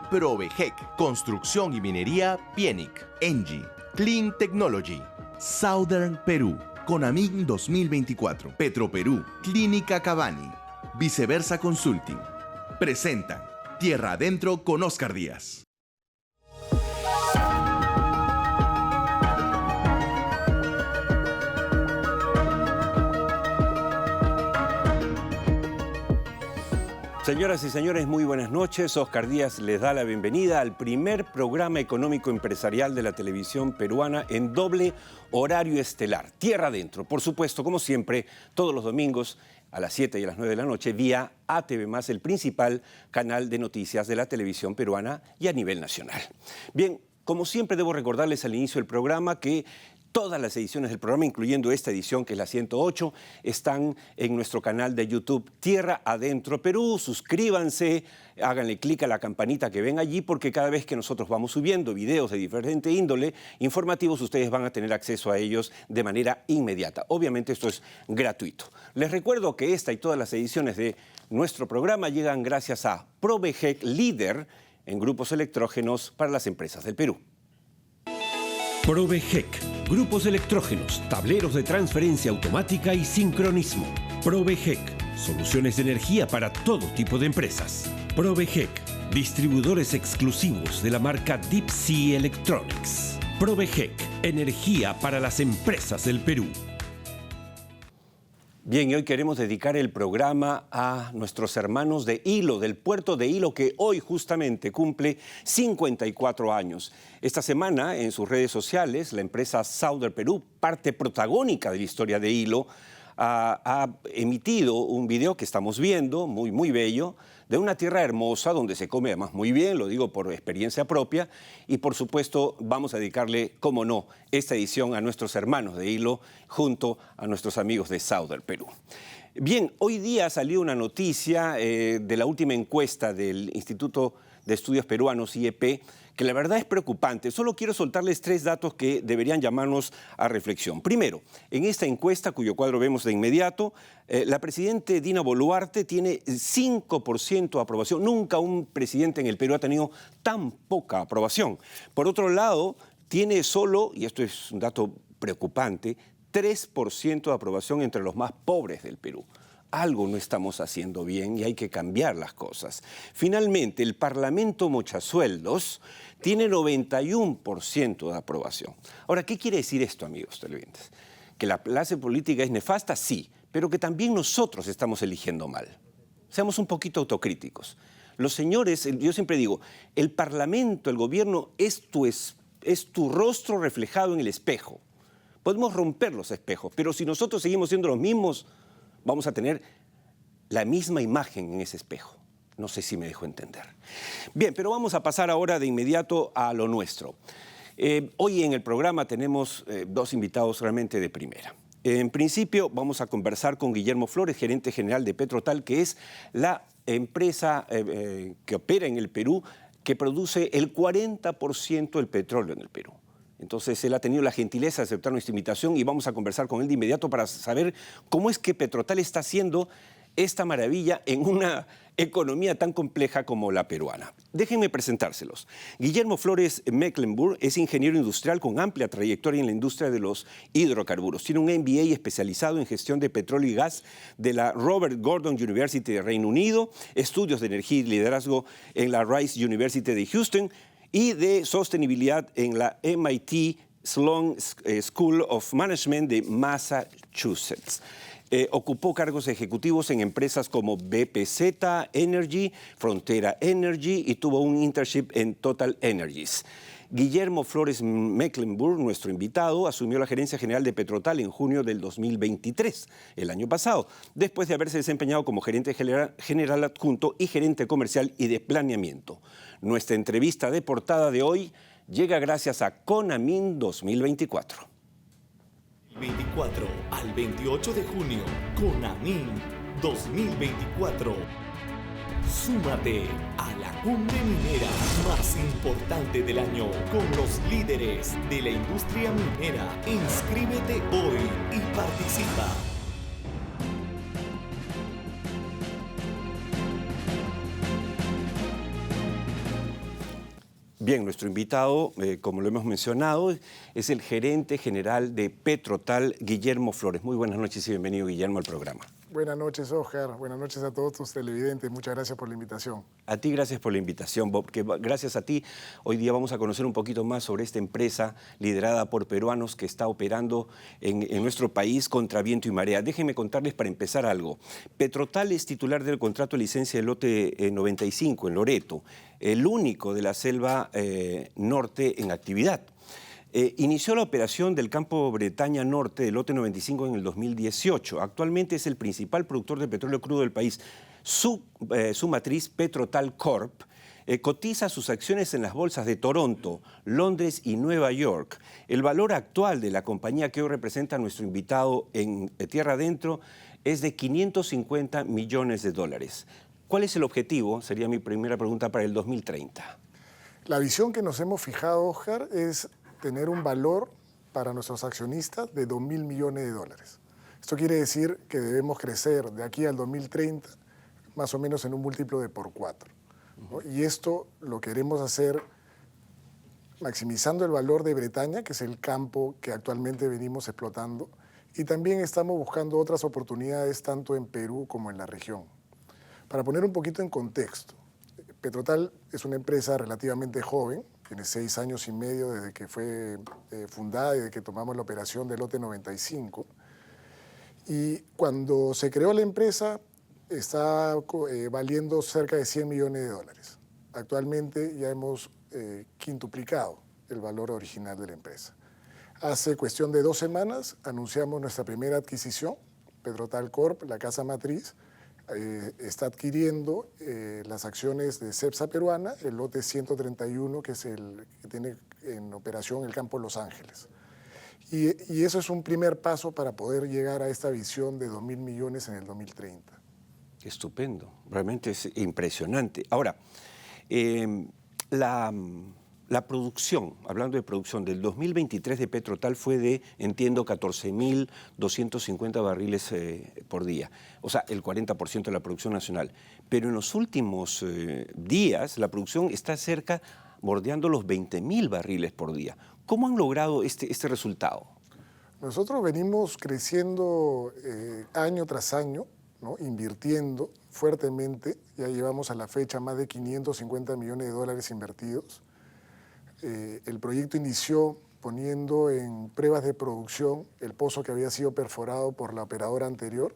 Provejec, Construcción y Minería Pienic, Engie, Clean Technology, Southern Perú, Conamin 2024, Petroperú, Clínica Cavani, Viceversa Consulting. Presentan Tierra Adentro con Oscar Díaz. Señoras y señores, muy buenas noches. Oscar Díaz les da la bienvenida al primer programa económico empresarial de la televisión peruana en doble horario estelar, Tierra Adentro. Por supuesto, como siempre, todos los domingos a las 7 y a las 9 de la noche vía ATV+, el principal canal de noticias de la televisión peruana y a nivel nacional. Bien, como siempre debo recordarles al inicio del programa que todas las ediciones del programa, incluyendo esta edición, que es la 108, están en nuestro canal de YouTube Tierra Adentro Perú. Suscríbanse, háganle clic a la campanita que ven allí, porque cada vez que nosotros vamos subiendo videos de diferente índole, informativos, ustedes van a tener acceso a ellos de manera inmediata. Obviamente esto es gratuito. Les recuerdo que esta y todas las ediciones de nuestro programa llegan gracias a Provejec, líder en grupos electrógenos para las empresas del Perú. Provejec, grupos electrógenos, tableros de transferencia automática y sincronismo. Provejec, soluciones de energía para todo tipo de empresas. Provejec, distribuidores exclusivos de la marca Deep Sea Electronics. Provejec, energía para las empresas del Perú. Bien, y hoy queremos dedicar el programa a nuestros hermanos de Hilo, del puerto de Hilo, que hoy justamente cumple 54 años. Esta semana, en sus redes sociales, la empresa Southern Perú, parte protagónica de la historia de Hilo, ha emitido un video que estamos viendo, muy bello, de una tierra hermosa donde se come además muy bien, lo digo por experiencia propia, y por supuesto vamos a dedicarle, como no, esta edición a nuestros hermanos de Hilo junto a nuestros amigos de Southern Perú. Bien, hoy día salió una noticia de la última encuesta del Instituto de Estudios Peruanos, IEP, que la verdad es preocupante. Solo quiero soltarles 3 datos que deberían llamarnos a reflexión. Primero, en esta encuesta, cuyo cuadro vemos de inmediato, la presidenta Dina Boluarte tiene 5% de aprobación. Nunca un presidente en el Perú ha tenido tan poca aprobación. Por otro lado, tiene solo, y esto es un dato preocupante, 3% de aprobación entre los más pobres del Perú. Algo no estamos haciendo bien y hay que cambiar las cosas. Finalmente, el Parlamento Mochasueldos tiene 91% de aprobación. Ahora, ¿qué quiere decir esto, amigos televidentes? ¿Que la clase política es nefasta? Sí, pero que también nosotros estamos eligiendo mal. Seamos un poquito autocríticos. Los señores, yo siempre digo, el Parlamento, el gobierno es tu rostro reflejado en el espejo. Podemos romper los espejos, pero si nosotros seguimos siendo los mismos, vamos a tener la misma imagen en ese espejo. No sé si me dejo entender. Bien, pero vamos a pasar ahora de inmediato a lo nuestro. Hoy en el programa tenemos 2 invitados realmente de primera. En principio vamos a conversar con Guillermo Flores, gerente general de Petrotal, que es la empresa que opera en el Perú, que produce el 40% del petróleo en el Perú. Entonces, él ha tenido la gentileza de aceptar nuestra invitación y vamos a conversar con él de inmediato para saber cómo es que Petrotal está haciendo esta maravilla en una economía tan compleja como la peruana. Déjenme presentárselos. Guillermo Flores Mecklenburg es ingeniero industrial con amplia trayectoria en la industria de los hidrocarburos. Tiene un MBA especializado en gestión de petróleo y gas de la Robert Gordon University de Reino Unido, estudios de energía y liderazgo en la Rice University de Houston, y de sostenibilidad en la MIT Sloan School of Management de Massachusetts. Ocupó cargos ejecutivos en empresas como BPZ Energy, Frontera Energy y tuvo un internship en Total Energies. Guillermo Flores Mecklenburg, nuestro invitado, asumió la gerencia general de Petrotal en junio del 2023, el año pasado, después de haberse desempeñado como gerente general adjunto y gerente comercial y de planeamiento. Nuestra entrevista de portada de hoy llega gracias a Conamin 2024. 24 al 28 de junio, Conamin 2024. Súmate a la cumbre minera más importante del año con los líderes de la industria minera. Inscríbete hoy y participa. Bien, nuestro invitado, como lo hemos mencionado, es el gerente general de Petrotal, Guillermo Flores. Muy buenas noches y bienvenido, Guillermo, al programa. Buenas noches, Oscar. Buenas noches a todos tus televidentes. Muchas gracias por la invitación. A ti gracias por la invitación, Bob, que gracias a ti hoy día vamos a conocer un poquito más sobre esta empresa liderada por peruanos que está operando en nuestro país contra viento y marea. Déjenme contarles para empezar algo. Petrotal es titular del contrato de licencia del lote 95 en Loreto, el único de la selva norte en actividad. Inició la operación del campo Bretaña Norte del lote 95 en el 2018. Actualmente es el principal productor de petróleo crudo del país. Su matriz, Petrotal Corp, cotiza sus acciones en las bolsas de Toronto, Londres y Nueva York. El valor actual de la compañía que hoy representa a nuestro invitado en Tierra Adentro es de 550 millones de dólares. ¿Cuál es el objetivo? Sería mi primera pregunta para el 2030. La visión que nos hemos fijado, Oscar, es tener un valor para nuestros accionistas de 2.000 millones de dólares. Esto quiere decir que debemos crecer de aquí al 2030 más o menos en un múltiplo de por 4. ¿no? Y esto lo queremos hacer maximizando el valor de Bretaña, que es el campo que actualmente venimos explotando, y también estamos buscando otras oportunidades tanto en Perú como en la región. Para poner un poquito en contexto, Petrotal es una empresa relativamente joven, tiene 6 años y medio desde que fue fundada y desde que tomamos la operación del lote 95. Y cuando se creó la empresa, está valiendo cerca de 100 millones de dólares. Actualmente ya hemos quintuplicado el valor original de la empresa. Hace cuestión de 2 semanas anunciamos nuestra primera adquisición, Petrotal Corp, la casa matriz, está adquiriendo las acciones de Cepsa Peruana, el lote 131, que es el que tiene en operación el campo Los Ángeles. Y eso es un primer paso para poder llegar a esta visión de 2.000 millones en el 2030. Estupendo, realmente es impresionante. Ahora, la producción, hablando de producción, del 2023 de Petrotal fue de, entiendo, 14.250 barriles por día, o sea, el 40% de la producción nacional. Pero en los últimos días la producción está cerca, bordeando los 20.000 barriles por día. ¿Cómo han logrado este resultado? Nosotros venimos creciendo año tras año, ¿no? Invirtiendo fuertemente. Ya llevamos a la fecha más de 550 millones de dólares invertidos. El proyecto inició poniendo en pruebas de producción el pozo que había sido perforado por la operadora anterior.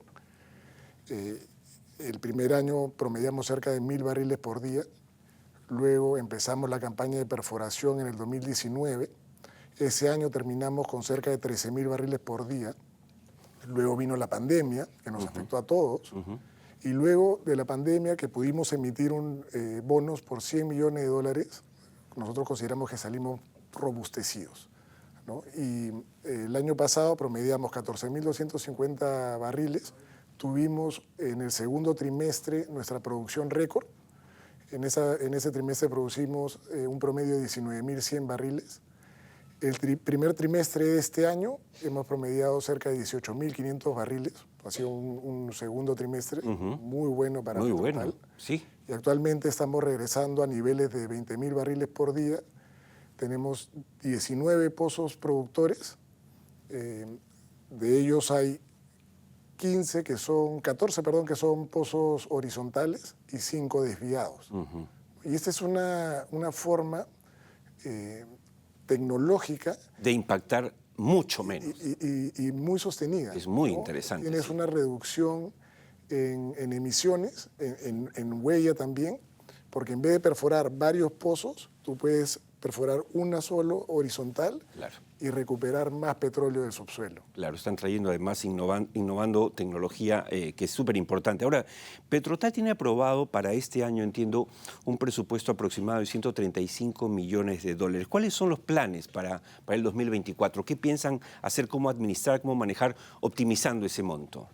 El primer año promediamos cerca de 1.000 barriles por día. Luego empezamos la campaña de perforación en el 2019. Ese año terminamos con cerca de 13.000 barriles por día. Luego vino la pandemia, que nos afectó a todos. Y luego de la pandemia, que pudimos emitir bonos por 100 millones de dólares, nosotros consideramos que salimos robustecidos, ¿no? Y el año pasado promediamos 14.250 barriles. Tuvimos en el segundo trimestre nuestra producción récord. En ese trimestre producimos un promedio de 19.100 barriles. El primer trimestre de este año hemos promediado cerca de 18.500 barriles. Ha sido un segundo trimestre muy bueno para Petrotal. Muy bueno, sí. Y actualmente estamos regresando a niveles de 20.000 barriles por día. Tenemos 19 pozos productores. De ellos hay 14 que son pozos horizontales y 5 desviados. Y esta es una forma tecnológica de impactar mucho menos. Y muy sostenida. Es muy interesante. Tienes una reducción en emisiones, en huella también, porque en vez de perforar varios pozos, tú puedes perforar una solo horizontal. Claro. Y recuperar más petróleo del subsuelo. Claro, están trayendo además innovando tecnología que es súper importante. Ahora, Petrotal tiene aprobado para este año, entiendo, un presupuesto aproximado de 135 millones de dólares. ¿Cuáles son los planes para el 2024? ¿Qué piensan hacer, cómo administrar, cómo manejar, optimizando ese monto?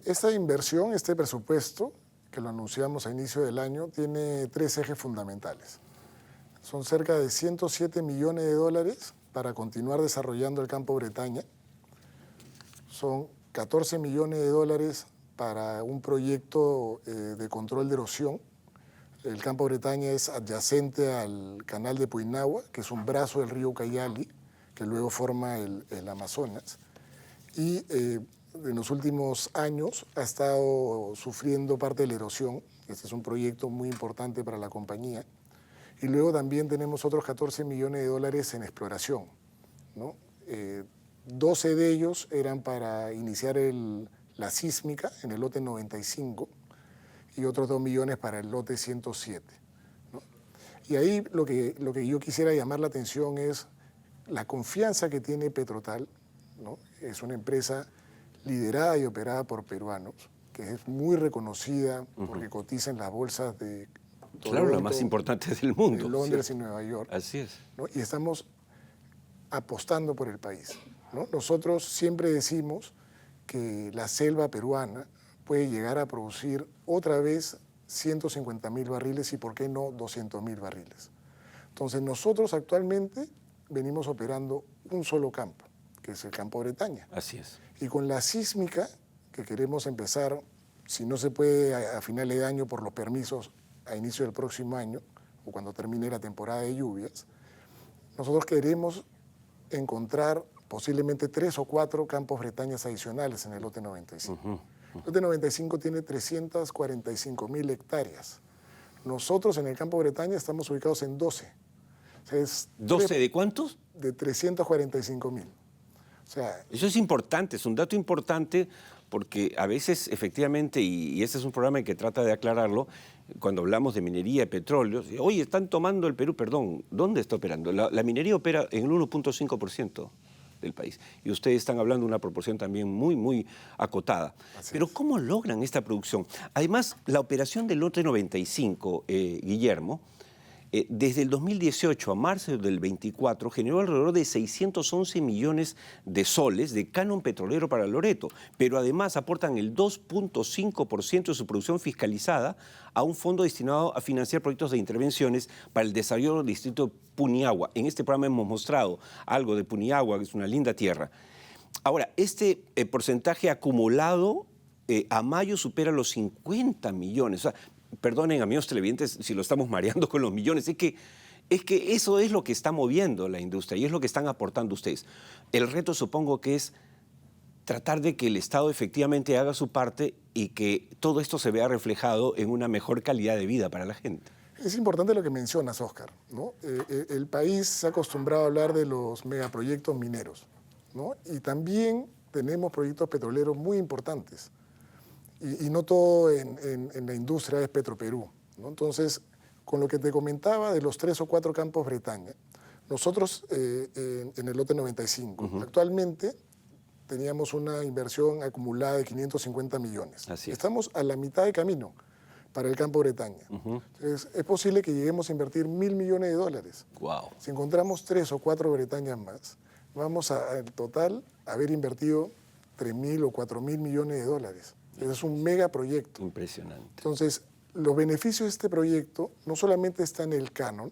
Esta inversión, este presupuesto, que lo anunciamos a inicio del año, tiene 3 ejes fundamentales. Son cerca de 107 millones de dólares para continuar desarrollando el campo Bretaña. Son 14 millones de dólares para un proyecto de control de erosión. El campo Bretaña es adyacente al canal de Puinahua, que es un brazo del río Ucayali, que luego forma el Amazonas. Y en los últimos años ha estado sufriendo parte de la erosión. Este es un proyecto muy importante para la compañía. Y luego también tenemos otros 14 millones de dólares en exploración, ¿no? 12 de ellos eran para iniciar la sísmica en el lote 95 y otros 2 millones para el lote 107, ¿no? Y ahí lo que yo quisiera llamar la atención es la confianza que tiene Petrotal, ¿no? Es una empresa liderada y operada por peruanos, que es muy reconocida porque cotiza en las bolsas de Toronto, claro, la más importante del mundo. de Londres sí. y Nueva York. Así es. ¿No? Y estamos apostando por el país, ¿no? Nosotros siempre decimos que la selva peruana puede llegar a producir otra vez 150.000 barriles y, ¿por qué no, 200.000 barriles? Entonces, nosotros actualmente venimos operando un solo campo, que es el campo Bretaña. Así es. Y con la sísmica, que queremos empezar, si no se puede a finales de año por los permisos, a inicio del próximo año, o cuando termine la temporada de lluvias, nosotros queremos encontrar posiblemente 3 o 4 campos Bretañas adicionales en el lote 95. El lote 95 tiene 345.000 hectáreas. Nosotros en el campo Bretaña estamos ubicados en 12. O sea, ¿12 de cuántos? De 345.000. O sea, eso es importante, es un dato importante porque a veces efectivamente, y este es un programa que trata de aclararlo, cuando hablamos de minería de petróleo, oye, están tomando el Perú, perdón, ¿dónde está operando? La minería opera en el 1.5% del país y ustedes están hablando de una proporción también muy, muy acotada. Pero ¿cómo logran esta producción? Además, la operación del lote 95, Guillermo, desde el 2018 a marzo del 24 generó alrededor de 611 millones de soles de canon petrolero para Loreto, pero además aportan el 2.5% de su producción fiscalizada a un fondo destinado a financiar proyectos de intervenciones para el desarrollo del distrito Puinahua. En este programa hemos mostrado algo de Puinahua, que es una linda tierra. Ahora, este porcentaje acumulado a mayo supera los 50 millones. O sea, perdonen, amigos televidentes, si lo estamos mareando con los millones, es que eso es lo que está moviendo la industria y es lo que están aportando ustedes. El reto supongo que es tratar de que el Estado efectivamente haga su parte y que todo esto se vea reflejado en una mejor calidad de vida para la gente. Es importante lo que mencionas, Oscar, ¿no? El país se ha acostumbrado a hablar de los megaproyectos mineros, ¿no? Y también tenemos proyectos petroleros muy importantes. Y no todo en la industria es Petroperú, ¿no? Entonces, con lo que te comentaba de los 3 o 4 campos Bretaña, nosotros en el lote 95, actualmente teníamos una inversión acumulada de 550 millones. Así es. Estamos a la mitad de camino para el campo Bretaña. Entonces, es posible que lleguemos a invertir $1.000 millones de dólares. Wow. Si encontramos 3 o 4 Bretañas más, vamos a, en total, haber invertido 3.000 o 4.000 millones de dólares. Es un megaproyecto. Impresionante. Entonces, los beneficios de este proyecto no solamente están en el canon,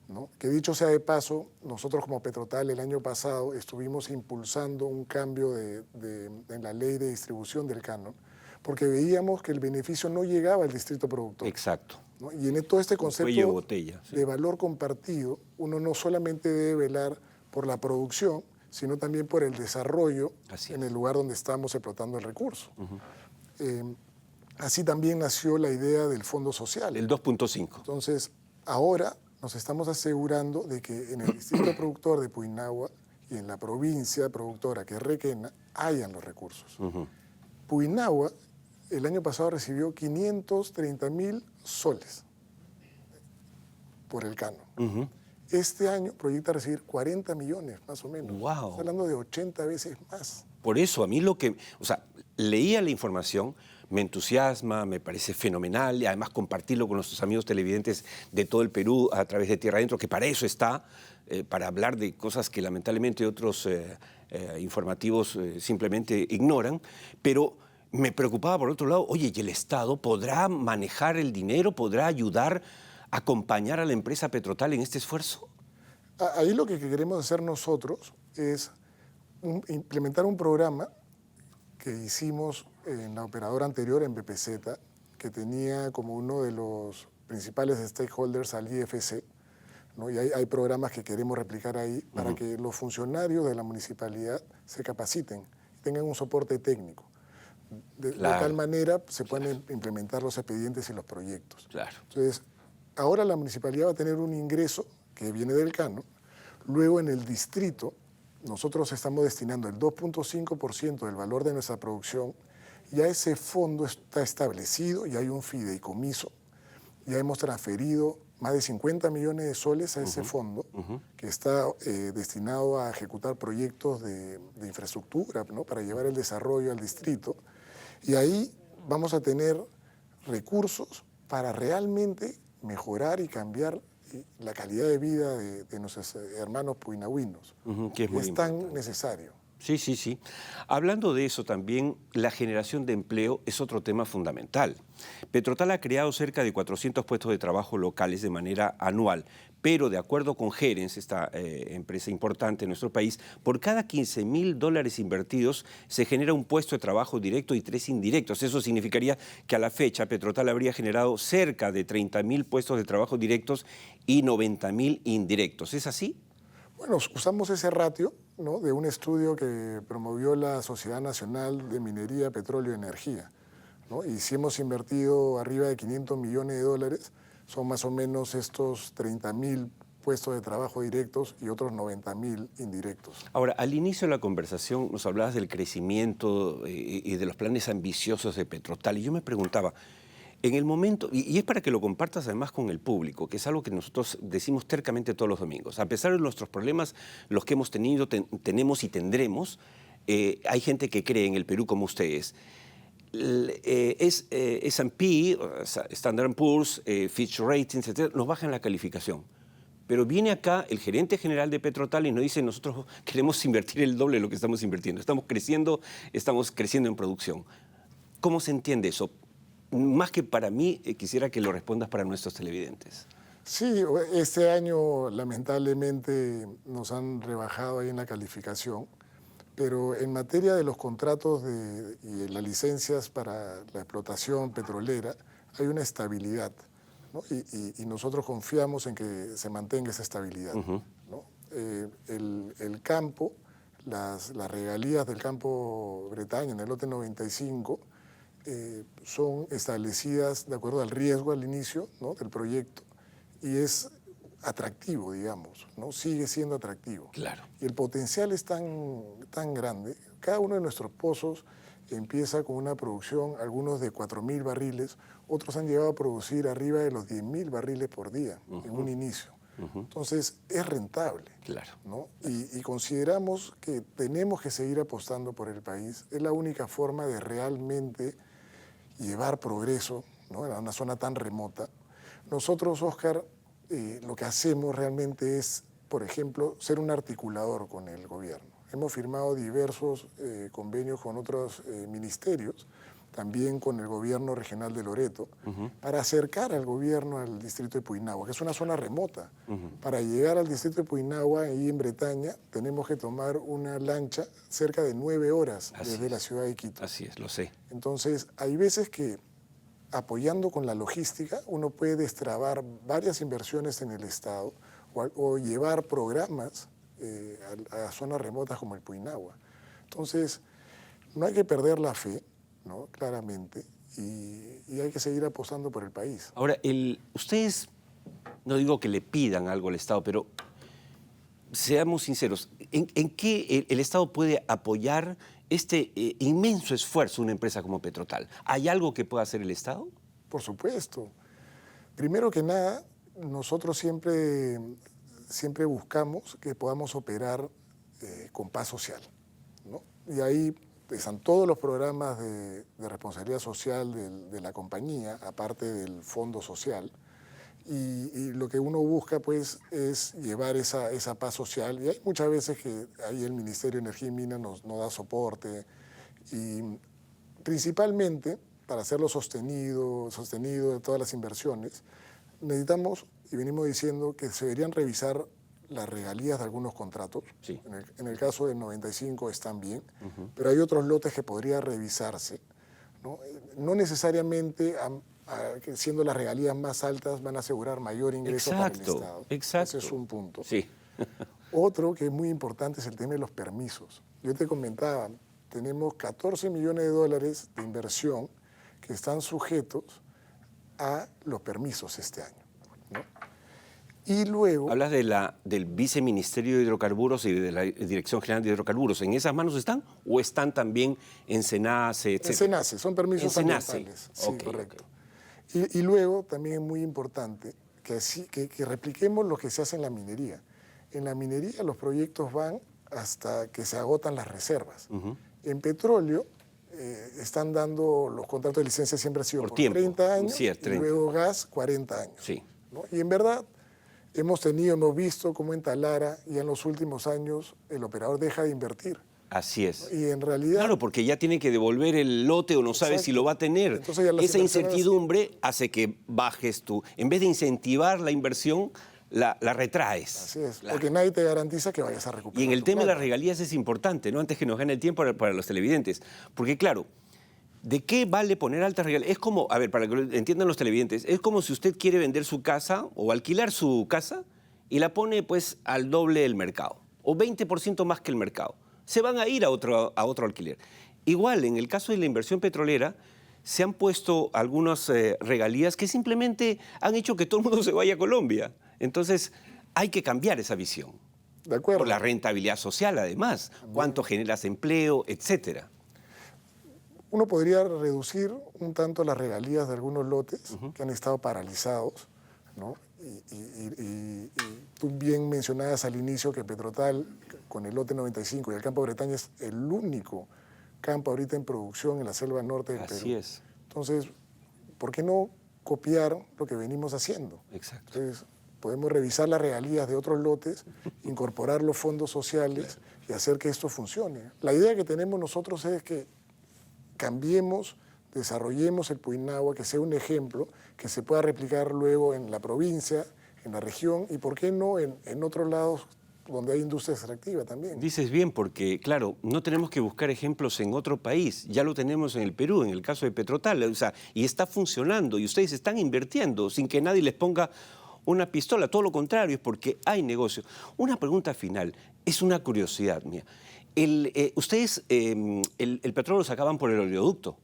¿no? Que dicho sea de paso, nosotros como Petrotal el año pasado estuvimos impulsando un cambio en la ley de distribución del canon, porque veíamos que el beneficio no llegaba al distrito productor. Exacto. ¿No? Y en todo este concepto Cuello de botella, sí, de valor compartido, uno no solamente debe velar por la producción, sino también por el desarrollo en el lugar donde estamos explotando el recurso. Así también nació la idea del Fondo Social. El 2.5. Entonces, ahora nos estamos asegurando de que en el distrito productor de Puinahua y en la provincia productora que es Requena hayan los recursos. Puinahua el año pasado recibió 530.000 soles por el canon. Este año proyecta recibir 40 millones, más o menos. Wow. Estamos hablando de 80 veces más. Por eso, a mí leía la información, me entusiasma, me parece fenomenal y además compartirlo con nuestros amigos televidentes de todo el Perú a través de Tierra Adentro, que para eso está, para hablar de cosas que lamentablemente otros informativos simplemente ignoran, pero me preocupaba por otro lado, oye, ¿y el Estado podrá manejar el dinero, podrá ayudar, acompañar a la empresa Petrotal en este esfuerzo? Ahí lo que queremos hacer nosotros es implementar un programa que hicimos en la operadora anterior, en BPZ, que tenía como uno de los principales stakeholders al IFC, ¿no? Y hay programas que queremos replicar ahí para que los funcionarios de la municipalidad se capaciten, tengan un soporte técnico. De tal manera se pueden implementar los expedientes y los proyectos. Claro. Entonces, ahora la municipalidad va a tener un ingreso que viene del canon. Luego, en el distrito, nosotros estamos destinando el 2.5% del valor de nuestra producción. Ya ese fondo está establecido, ya hay un fideicomiso, ya hemos transferido más de 50 millones de soles a ese fondo, que está destinado a ejecutar proyectos de infraestructura, ¿no? Para llevar el desarrollo al distrito. Y ahí vamos a tener recursos para realmente mejorar y cambiar la calidad de vida de nuestros hermanos puinahuinos, que es muy tan necesario. Sí, sí, sí. Hablando de eso también, la generación de empleo es otro tema fundamental. Petrotal ha creado cerca de 400 puestos de trabajo locales de manera anual, pero de acuerdo con Gerens, esta empresa importante en nuestro país, por cada $15.000 invertidos se genera un puesto de trabajo directo y 3 indirectos. Eso significaría que a la fecha Petrotal habría generado cerca de 30.000 puestos de trabajo directos y 90.000 indirectos. ¿Es así? Bueno, usamos ese ratio, ¿no? De un estudio que promovió la Sociedad Nacional de Minería, Petróleo y Energía, ¿no? Y si hemos invertido arriba de $500 millones, son más o menos estos 30.000 puestos de trabajo directos y otros 90.000 indirectos. Ahora, al inicio de la conversación nos hablabas del crecimiento y de los planes ambiciosos de Petrotal, y yo me preguntaba, en el momento, y es para que lo compartas además con el público, que es algo que nosotros decimos tercamente todos los domingos, a pesar de nuestros problemas, los que hemos tenido, tenemos y tendremos, hay gente que cree en el Perú como ustedes. S&P, Standard & Poor's, Fitch Ratings, etc., nos bajan la calificación. Pero viene acá el gerente general de Petrotal y nos dice, nosotros queremos invertir el doble de lo que estamos invirtiendo. Estamos creciendo en producción. ¿Cómo se entiende eso? Más que para mí, quisiera que lo respondas para nuestros televidentes. Sí, este año lamentablemente nos han rebajado ahí en la calificación, pero en materia de los contratos y las licencias para la explotación petrolera hay una estabilidad, ¿no? Y nosotros confiamos en que se mantenga esa estabilidad, ¿no? El campo, las regalías del campo Bretaña en el lote 95, son establecidas de acuerdo al riesgo al inicio, ¿no? Del proyecto, y es atractivo, digamos, ¿no? Sigue siendo atractivo. Claro. Y el potencial es tan grande. Cada uno de nuestros pozos empieza con una producción, algunos de 4.000 barriles, otros han llegado a producir arriba de los 10.000 barriles por día en un inicio. Entonces, es rentable. Claro. ¿No? Y consideramos que tenemos que seguir apostando por el país. Es la única forma de realmente llevar progreso, ¿no? En una zona tan remota. Nosotros, Oscar, lo que hacemos realmente es, por ejemplo, ser un articulador con el gobierno. Hemos firmado diversos convenios con otros ministerios, también con el gobierno regional de Loreto, para acercar al gobierno al distrito de Puinahua, que es una zona remota. Para llegar al distrito de Puinahua, ahí en Bretaña, tenemos que tomar una lancha cerca de 9 horas desde la ciudad de Quito. Así es, lo sé. Entonces, hay veces que apoyando con la logística, uno puede destrabar varias inversiones en el Estado o llevar programas a zonas remotas como el Puinahua. Entonces, no hay que perder la fe, ¿no? Claramente, y hay que seguir apostando por el país. Ahora, ustedes, no digo que le pidan algo al Estado, pero seamos sinceros, ¿en qué el Estado puede apoyar este inmenso esfuerzo de una empresa como Petrotal? ¿Hay algo que pueda hacer el Estado? Por supuesto. Primero que nada, nosotros siempre buscamos que podamos operar con paz social, ¿no? Y ahí están todos los programas de responsabilidad social de la compañía, aparte del fondo social. Y lo que uno busca, pues, es llevar esa paz social. Y hay muchas veces que ahí el Ministerio de Energía y Minas nos da soporte. Y principalmente, para hacerlo sostenido de todas las inversiones, necesitamos, y venimos diciendo, que se deberían revisar las regalías de algunos contratos. Sí. En el caso del 95 están bien, pero hay otros lotes que podría revisarse, ¿no? No necesariamente que siendo las regalías más altas, van a asegurar mayor ingreso para el Estado. Exacto. Ese es un punto. Sí. Otro que es muy importante es el tema de los permisos. Yo te comentaba, tenemos 14 millones de dólares de inversión que están sujetos a los permisos este año, ¿no? Y luego... Hablas del Viceministerio de Hidrocarburos y de la Dirección General de Hidrocarburos. ¿En esas manos están o están también en SENACE, etcétera? En SENACE, son permisos ambientales. Sí, Okay, correcto. Y luego también es muy importante que repliquemos lo que se hace en la minería. En la minería los proyectos van hasta que se agotan las reservas. En petróleo están dando, los contratos de licencia siempre han sido por 30 años, sí, 30. Y luego gas 40 años. Sí. ¿No? Y en verdad hemos visto cómo en Talara ya en los últimos años el operador deja de invertir. Así es. Y en realidad... Claro, porque ya tiene que devolver el lote o no sabe si lo va a tener. Entonces ya las esa inversiones... incertidumbre hace que bajes tú. En vez de incentivar la inversión, la retraes. Así es, Claro. porque nadie te garantiza que vayas a recuperar. Y en el tu tema de plata. las regalías es importante, ¿no? Antes que nos gane el tiempo para los televidentes. Porque claro, ¿de qué vale poner altas regalías? Es como, a ver, para que lo entiendan los televidentes, es como si usted quiere vender su casa o alquilar su casa y la pone pues al doble del mercado o 20% más que el mercado. Se van a ir a otro alquiler. Igual, en el caso de la inversión petrolera, se han puesto algunas regalías que simplemente han hecho que todo el mundo se vaya a Colombia. Entonces, hay que cambiar esa visión. De acuerdo. Por la rentabilidad social, además. Cuánto generas empleo, etcétera. Uno podría reducir un tanto las regalías de algunos lotes que han estado paralizados, ¿no? Y tú bien mencionabas al inicio que Petrotal, con el lote 95 y el campo de Bretaña, es el único campo ahorita en producción en la selva norte del Perú. Así es. Entonces, ¿por qué no copiar lo que venimos haciendo? Exacto. Entonces, podemos revisar las regalías de otros lotes, incorporar los fondos sociales y hacer que esto funcione. La idea que tenemos nosotros es que cambiemos, desarrollemos el Puinahua, que sea un ejemplo, que se pueda replicar luego en la provincia, en la región y, ¿por qué no, en otros lados donde hay industria extractiva también? Dices bien, porque, claro, no tenemos que buscar ejemplos en otro país. Ya lo tenemos en el Perú, en el caso de Petrotal. O sea, y está funcionando, y ustedes están invirtiendo sin que nadie les ponga una pistola. Todo lo contrario, es porque hay negocio. Una pregunta final, es una curiosidad mía. Ustedes el petróleo lo sacaban por el oleoducto.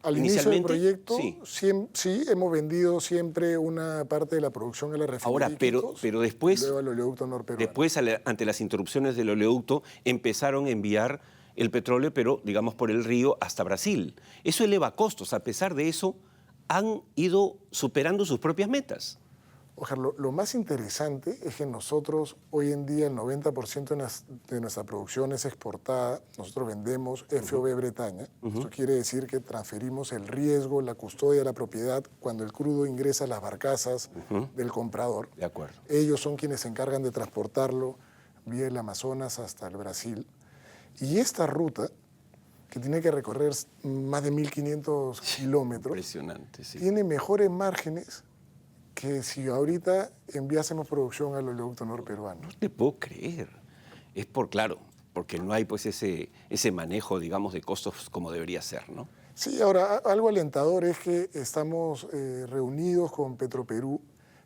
Al inicio del proyecto, sí. sí, hemos vendido siempre una parte de la producción a la refinería. Ahora, pero después, y luego al oleoducto norperuano. después, ante las interrupciones del oleoducto, empezaron a enviar el petróleo, pero digamos por el río hasta Brasil. Eso eleva costos. A pesar de eso, han ido superando sus propias metas. Ojalá, lo más interesante es que nosotros hoy en día el 90% de nuestra producción es exportada. Nosotros vendemos FOB Bretaña. Eso quiere decir que transferimos el riesgo, la custodia de la propiedad cuando el crudo ingresa a las barcazas del comprador. De acuerdo. Ellos son quienes se encargan de transportarlo vía el Amazonas hasta el Brasil. Y esta ruta, que tiene que recorrer más de 1.500 kilómetros, Impresionante, sí. tiene mejores márgenes que si ahorita enviásemos producción al oleoducto norperuano. No te puedo creer. Es claro, porque no hay pues ese manejo, digamos, de costos como debería ser, ¿no? Sí, ahora, algo alentador es que estamos reunidos con Petroperú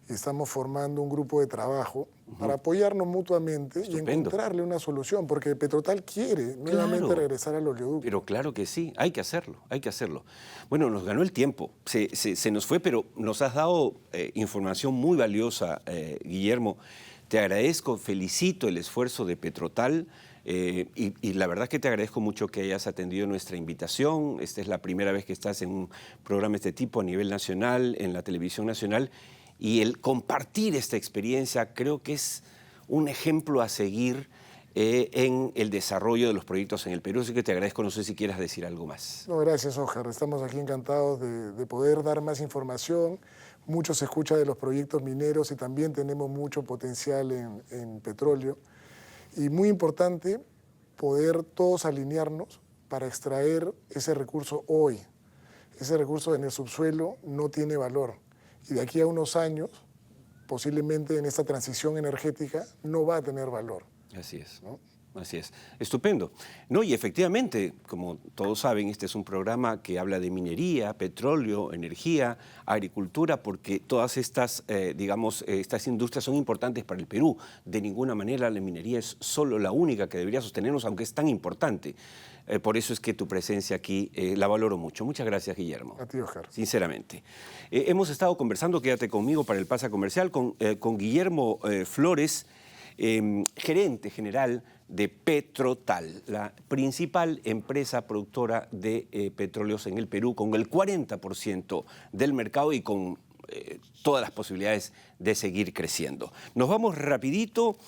y estamos formando un grupo de trabajo para apoyarnos mutuamente y Estupendo. encontrarle una solución, porque Petrotal quiere nuevamente regresar al oleoducto. Pero claro que sí, hay que hacerlo, hay que hacerlo. Bueno, nos ganó el tiempo, se nos fue, pero nos has dado información muy valiosa, Guillermo. Te agradezco, felicito el esfuerzo de Petrotal y la verdad que te agradezco mucho que hayas atendido nuestra invitación. Esta es la primera vez que estás en un programa de este tipo a nivel nacional, en la televisión nacional. Y el compartir esta experiencia creo que es un ejemplo a seguir en el desarrollo de los proyectos en el Perú. Así que te agradezco, no sé si quieras decir algo más. No, gracias, Óscar. Estamos aquí encantados de poder dar más información. Mucho se escucha de los proyectos mineros y también tenemos mucho potencial en petróleo. Y muy importante poder todos alinearnos para extraer ese recurso hoy. Ese recurso en el subsuelo no tiene valor. Y de aquí a unos años, posiblemente en esta transición energética, no va a tener valor. Así es. ¿No? Así es, estupendo. No, y efectivamente, como todos saben, este es un programa que habla de minería, petróleo, energía, agricultura, porque todas estas, estas industrias son importantes para el Perú. De ninguna manera la minería es solo la única que debería sostenernos, aunque es tan importante. Por eso es que tu presencia aquí la valoro mucho. Muchas gracias, Guillermo. A ti, Oscar. Sinceramente. Hemos estado conversando, quédate conmigo para el Pase Comercial, con Guillermo Flores, gerente general de Petrotal, la principal empresa productora de petróleos en el Perú, con el 40% del mercado y con todas las posibilidades de seguir creciendo. Nos vamos rapidito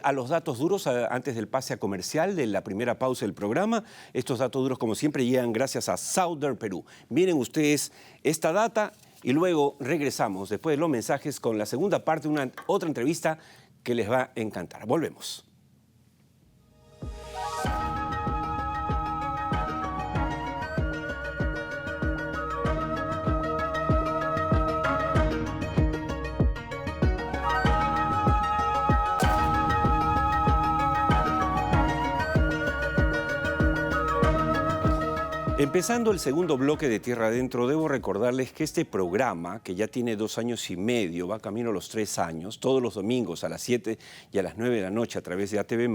a los datos duros antes del pase a comercial de la primera pausa del programa. Estos datos duros, como siempre, llegan gracias a Southern Perú. Miren ustedes esta data y luego regresamos después de los mensajes con la segunda parte de otra entrevista que les va a encantar. Volvemos. Empezando el segundo bloque de Tierra Adentro, debo recordarles que este programa, que ya tiene 2 años y medio, va camino a los 3 años, todos los domingos a las 7 y a las 9 de la noche a través de ATV+,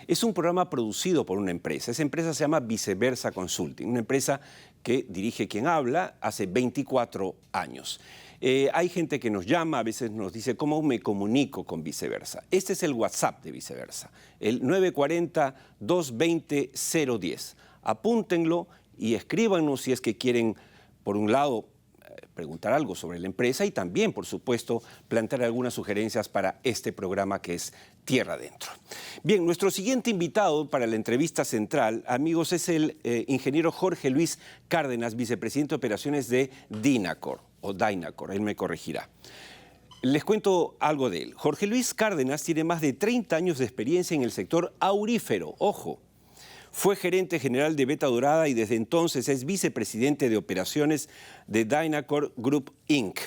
es un programa producido por una empresa. Esa empresa se llama Viceversa Consulting, una empresa que dirige quien habla hace 24 años. Hay gente que nos llama, a veces nos dice, ¿cómo me comunico con Viceversa? Este es el WhatsApp de Viceversa, el 940-220-010. Apúntenlo y escríbanos si es que quieren, por un lado, preguntar algo sobre la empresa y también, por supuesto, plantear algunas sugerencias para este programa que es Tierra Adentro. Bien, nuestro siguiente invitado para la entrevista central, amigos, es el ingeniero Jorge Luis Cárdenas, vicepresidente de operaciones de Dynacor, él me corregirá. Les cuento algo de él. Jorge Luis Cárdenas tiene más de 30 años de experiencia en el sector aurífero, ojo. Fue gerente general de Beta Dorada y desde entonces es vicepresidente de operaciones de Dynacor Group Inc.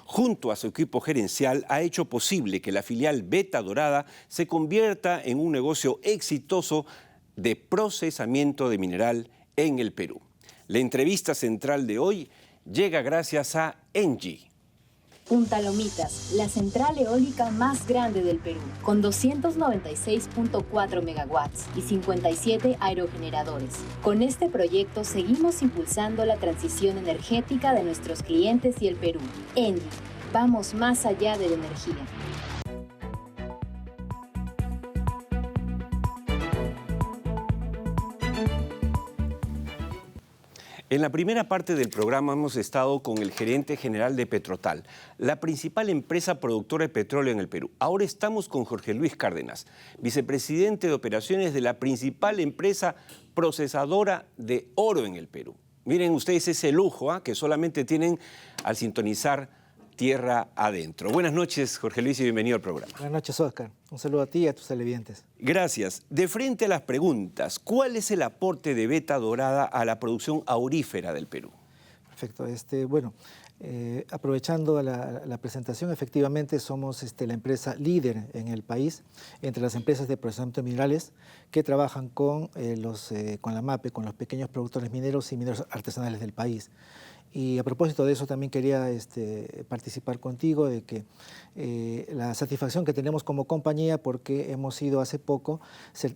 Junto a su equipo gerencial ha hecho posible que la filial Beta Dorada se convierta en un negocio exitoso de procesamiento de mineral en el Perú. La entrevista central de hoy llega gracias a Engie. Punta Lomitas, la central eólica más grande del Perú, con 296.4 megawatts y 57 aerogeneradores. Con este proyecto seguimos impulsando la transición energética de nuestros clientes y el Perú. Engie, vamos más allá de la energía. En la primera parte del programa hemos estado con el gerente general de Petrotal, la principal empresa productora de petróleo en el Perú. Ahora estamos con Jorge Luis Cárdenas, vicepresidente de operaciones de la principal empresa procesadora de oro en el Perú. Miren ustedes ese lujo que solamente tienen al sintonizar Tierra Adentro. Buenas noches, Jorge Luis, y bienvenido al programa. Buenas noches, Oscar. Un saludo a ti y a tus televidentes. Gracias. De frente a las preguntas, ¿cuál es el aporte de Beta Dorada a la producción aurífera del Perú? Perfecto. Aprovechando la presentación, efectivamente somos la empresa líder en el país entre las empresas de procesamiento de minerales que trabajan con la MAPE, con los pequeños productores mineros y mineros artesanales del país. Y a propósito de eso también quería participar contigo de que la satisfacción que tenemos como compañía porque hemos sido hace poco,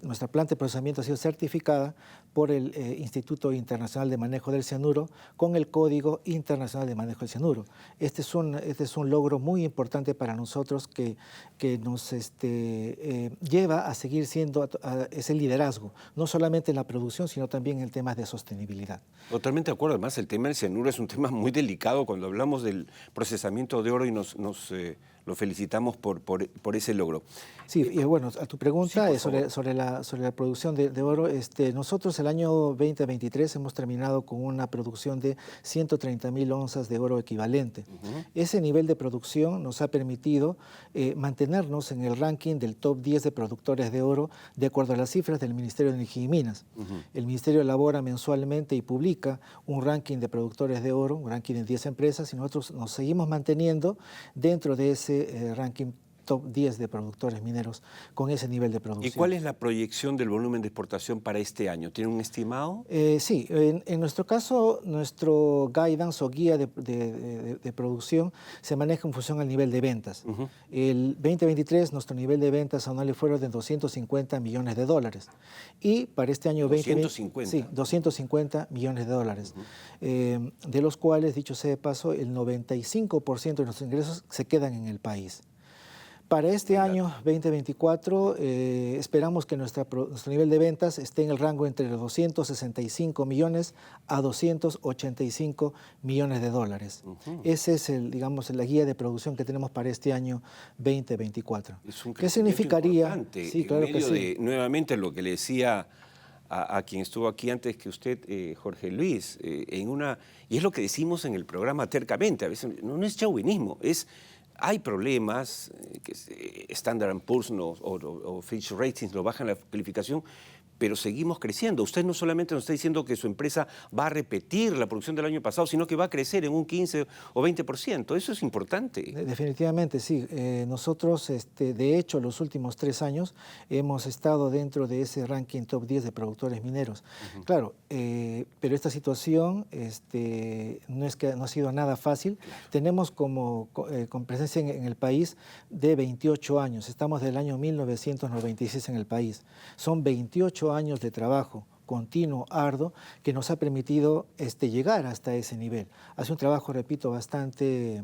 nuestra planta de procesamiento ha sido certificada por el Instituto Internacional de Manejo del Cianuro con el Código Internacional de Manejo del Cianuro. Este es un logro muy importante para nosotros que nos lleva a seguir siendo ese liderazgo, no solamente en la producción, sino también en temas de sostenibilidad. Totalmente de acuerdo. Además, el tema del cianuro es un tema muy delicado cuando hablamos del procesamiento de oro y lo felicitamos por ese logro. Sí, y bueno, a tu pregunta sobre la producción de oro, nosotros el año 2023 hemos terminado con una producción de 130.000 onzas de oro equivalente. Ese nivel de producción nos ha permitido mantenernos en el ranking del top 10 de productores de oro de acuerdo a las cifras del Ministerio de Energía y Minas. El Ministerio elabora mensualmente y publica un ranking de productores de oro, un ranking de 10 empresas, y nosotros nos seguimos manteniendo dentro de ese ranking top 10 de productores mineros con ese nivel de producción. ¿Y cuál es la proyección del volumen de exportación para este año? ¿Tiene un estimado? Sí, en nuestro caso, nuestro guidance o guía de producción se maneja en función al nivel de ventas. El 2023, nuestro nivel de ventas anuales fueron de $250 millones. Y para este año 250. Sí, 250 millones de dólares. De los cuales, dicho sea de paso, el 95% de nuestros ingresos se quedan en el país. Para este año 2024 esperamos que nuestro nivel de ventas esté en el rango entre los 265 millones a 285 millones de dólares. Ese es la guía de producción que tenemos para este año 2024. Es un ¿Qué significaría? Importante, Sí, claro en medio que sí. de, nuevamente, lo que le decía a quien estuvo aquí antes que usted, Jorge Luis, y es lo que decimos en el programa tercamente, a veces no es chauvinismo, hay problemas, que Standard & Poor's o Fitch Ratings nos bajan la calificación, pero seguimos creciendo. Usted no solamente nos está diciendo que su empresa va a repetir la producción del año pasado, sino que va a crecer en un 15 o 20%. Eso es importante. Definitivamente, sí. Nosotros, de hecho, los últimos 3 años hemos estado dentro de ese ranking top 10 de productores mineros. Claro, pero esta situación no ha sido nada fácil. Tenemos con presencia en el país de 28 años. Estamos del año 1996 en el país. Son 28 años de trabajo continuo, arduo, que nos ha permitido llegar hasta ese nivel. Hace un trabajo, repito, bastante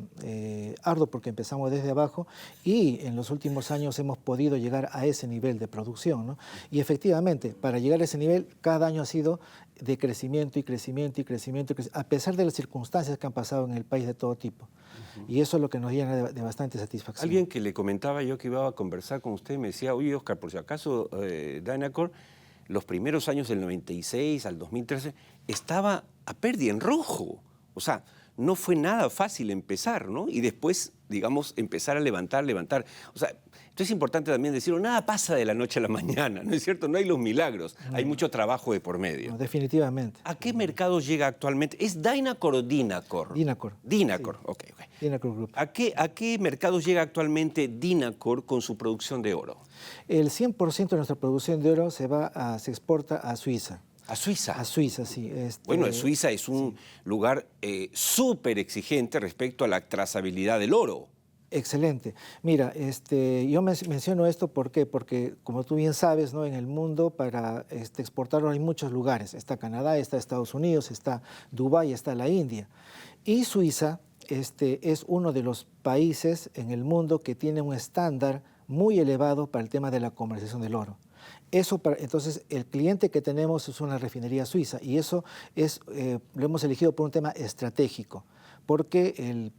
arduo porque empezamos desde abajo y en los últimos años hemos podido llegar a ese nivel de producción, ¿no? Y efectivamente, para llegar a ese nivel, cada año ha sido de crecimiento y crecimiento y crecimiento, a pesar de las circunstancias que han pasado en el país de todo tipo. Y eso es lo que nos llena de bastante satisfacción. Alguien que le comentaba yo que iba a conversar con usted me decía, oye, Oscar, por si acaso Dynacor, los primeros años del 96 al 2013, estaba a pérdida, en rojo. O sea, no fue nada fácil empezar, ¿no? Y después, digamos, empezar a levantar. O sea, esto es importante también decirlo, nada pasa de la noche a la mañana, ¿no es cierto? No hay los milagros, hay mucho trabajo de por medio. No, definitivamente. ¿A qué mercados llega actualmente? ¿Es Dynacor o Dynacor? Dynacor. Dynacor, sí. ok. Dynacor Group. ¿A qué mercados llega actualmente Dynacor con su producción de oro? El 100% de nuestra producción de oro se exporta a Suiza. ¿A Suiza? A Suiza, sí. Bueno, Suiza es un lugar súper exigente respecto a la trazabilidad del oro. Excelente. Mira, yo menciono esto ¿por qué? Porque, como tú bien sabes, ¿no? En el mundo para exportar oro hay muchos lugares. Está Canadá, está Estados Unidos, está Dubái, está la India. Y Suiza es uno de los países en el mundo que tiene un estándar muy elevado para el tema de la comercialización del oro. Entonces, el cliente que tenemos es una refinería suiza y eso lo hemos elegido por un tema estratégico, porque el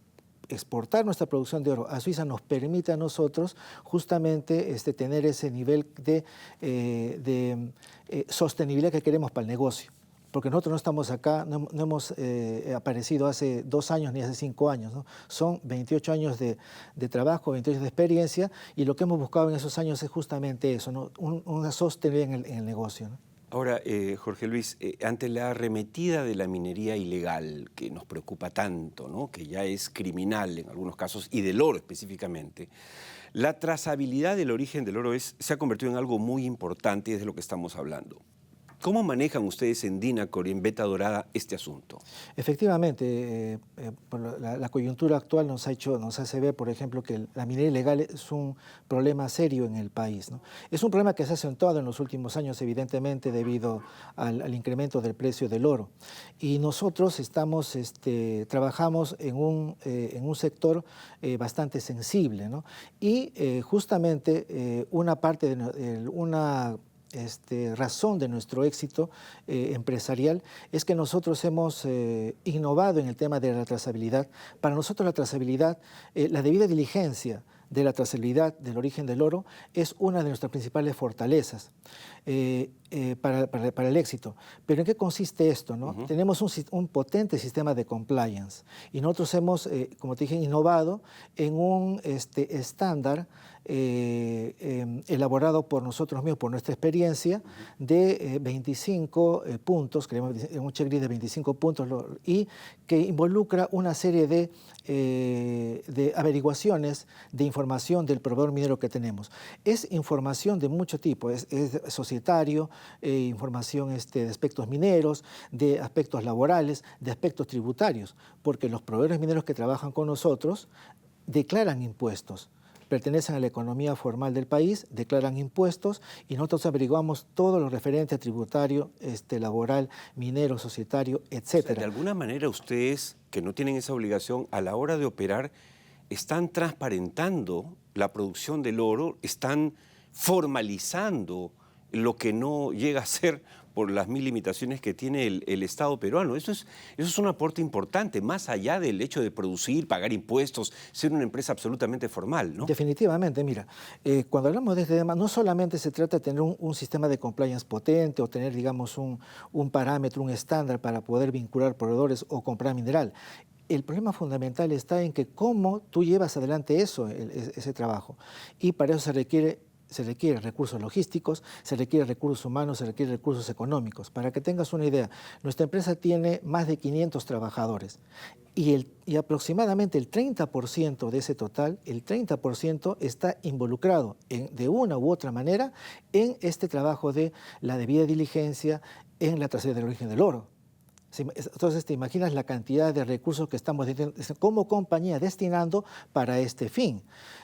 exportar nuestra producción de oro a Suiza nos permite a nosotros justamente tener ese nivel de sostenibilidad que queremos para el negocio. Porque nosotros no estamos acá, no hemos aparecido hace 2 años ni hace 5 años, ¿no? Son 28 años de trabajo, 28 años de experiencia y lo que hemos buscado en esos años es justamente eso, ¿no? Una sostenibilidad en el negocio, ¿no? Ahora, Jorge Luis, ante la arremetida de la minería ilegal que nos preocupa tanto, ¿no? Que ya es criminal en algunos casos, y del oro específicamente, la trazabilidad del origen del oro se ha convertido en algo muy importante y es de lo que estamos hablando. ¿Cómo manejan ustedes en Dynacor y en Veta Dorada este asunto? Efectivamente, la coyuntura actual nos hace ver, por ejemplo, que la minería ilegal es un problema serio en el país, ¿no? Es un problema que se ha acentuado en los últimos años, evidentemente, debido al incremento del precio del oro. Y nosotros trabajamos en un sector bastante sensible, ¿no? Y justamente una parte una razón de nuestro éxito empresarial es que nosotros hemos innovado en el tema de la trazabilidad. Para nosotros la trazabilidad, la debida diligencia de la trazabilidad del origen del oro es una de nuestras principales fortalezas para el éxito. Pero ¿en qué consiste esto, no? Tenemos un potente sistema de compliance y nosotros hemos, como te dije, innovado en un estándar elaborado por nosotros mismos, por nuestra experiencia, de 25 puntos, creemos un checklist de 25 puntos, y que involucra una serie de averiguaciones de información del proveedor minero que tenemos. Es información de mucho tipo, es societario, información de aspectos mineros, de aspectos laborales, de aspectos tributarios, porque los proveedores mineros que trabajan con nosotros declaran impuestos, pertenecen a la economía formal del país, declaran impuestos y nosotros averiguamos todo lo referente a tributario, laboral, minero, societario, etc. O sea, de alguna manera ustedes, que no tienen esa obligación, a la hora de operar, están transparentando la producción del oro, están formalizando lo que no llega a ser por las 1000 limitaciones que tiene el Estado peruano. Eso es un aporte importante, más allá del hecho de producir, pagar impuestos, ser una empresa absolutamente formal, ¿no? Definitivamente, mira, cuando hablamos de este tema, no solamente se trata de tener un sistema de compliance potente o tener, digamos, un parámetro, un estándar para poder vincular proveedores o comprar mineral. El problema fundamental está en que cómo tú llevas adelante ese trabajo. Y para eso se requiere recursos logísticos, se requiere recursos humanos, se requiere recursos económicos. Para que tengas una idea, nuestra empresa tiene más de 500 trabajadores y aproximadamente el 30% de ese total, el 30% está involucrado de una u otra manera en este trabajo de la debida diligencia en la trazabilidad del origen del oro. Entonces, te imaginas la cantidad de recursos que estamos como compañía destinando para este fin.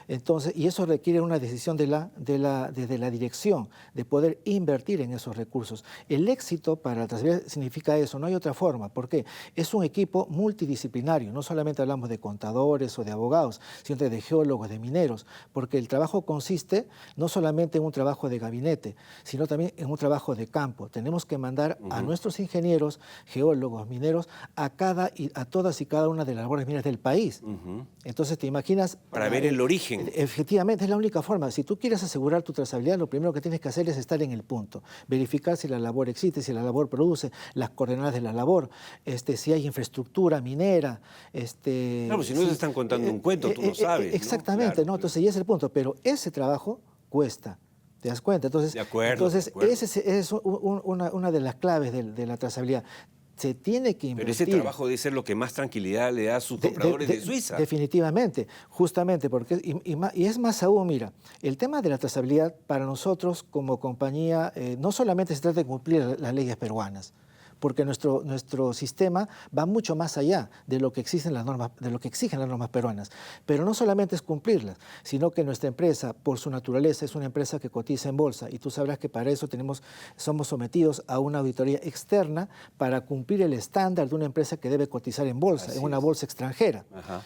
Entonces, y eso requiere una decisión desde la dirección, de poder invertir en esos recursos. El éxito para la trazabilidad significa eso, no hay otra forma. ¿Por qué? Es un equipo multidisciplinario, no solamente hablamos de contadores o de abogados, sino de geólogos, de mineros, porque el trabajo consiste no solamente en un trabajo de gabinete, sino también en un trabajo de campo. Tenemos que mandar a nuestros ingenieros, geólogos, mineros, a todas y cada una de las labores mineras del país. Entonces, te imaginas... Para ver el origen. Efectivamente, es la única forma. Si tú quieres asegurar tu trazabilidad, lo primero que tienes que hacer es estar en el punto. Verificar si la labor existe, si la labor produce, las coordenadas de la labor, si hay infraestructura minera. Claro, si no se están contando un cuento, tú lo sabes. Exactamente, ¿no? Claro, ¿no? Entonces, y ese es el punto. Pero ese trabajo cuesta. ¿Te das cuenta? Entonces, de acuerdo. Esa es una de las claves de la trazabilidad. Se tiene que invertir. Pero ese trabajo debe ser lo que más tranquilidad le da a sus compradores de Suiza. Definitivamente, justamente, porque y es más aún, mira, el tema de la trazabilidad para nosotros como compañía no solamente se trata de cumplir las leyes peruanas, porque nuestro sistema va mucho más allá de lo que exigen las normas peruanas. Pero no solamente es cumplirlas, sino que nuestra empresa, por su naturaleza, es una empresa que cotiza en bolsa y tú sabrás que para eso somos sometidos a una auditoría externa para cumplir el estándar de una empresa que debe cotizar en bolsa, en una bolsa extranjera. Ajá.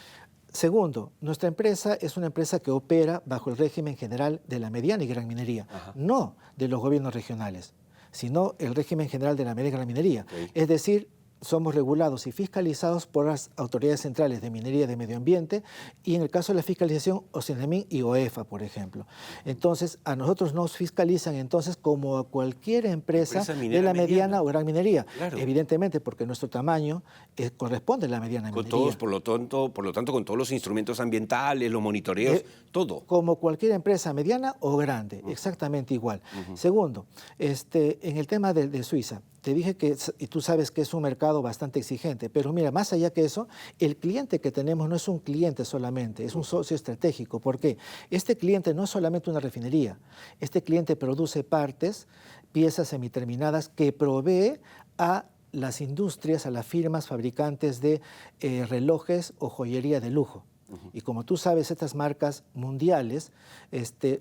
Segundo, nuestra empresa es una empresa que opera bajo el régimen general de la mediana y gran minería, no de los gobiernos regionales, sino el régimen general de la mediana y gran minería. Okay. Es decir, somos regulados y fiscalizados por las autoridades centrales de minería y de medio ambiente y en el caso de la fiscalización, OCENAMIN y OEFA, por ejemplo. Entonces, a nosotros nos fiscalizan entonces como a cualquier empresa de la mediana o gran minería. Claro. Evidentemente, porque nuestro tamaño corresponde a la mediana con minería. Todos, por lo tanto, con todos los instrumentos ambientales, los monitoreos, todo. Como cualquier empresa mediana o grande, exactamente igual. Segundo, en el tema de Suiza, te dije y tú sabes que es un mercado bastante exigente, pero mira, más allá que eso, el cliente que tenemos no es un cliente solamente, es un socio estratégico. ¿Por qué? Este cliente no es solamente una refinería, este cliente produce partes, piezas semiterminadas que provee a las industrias, a las firmas fabricantes de relojes o joyería de lujo. Y como tú sabes, estas marcas mundiales,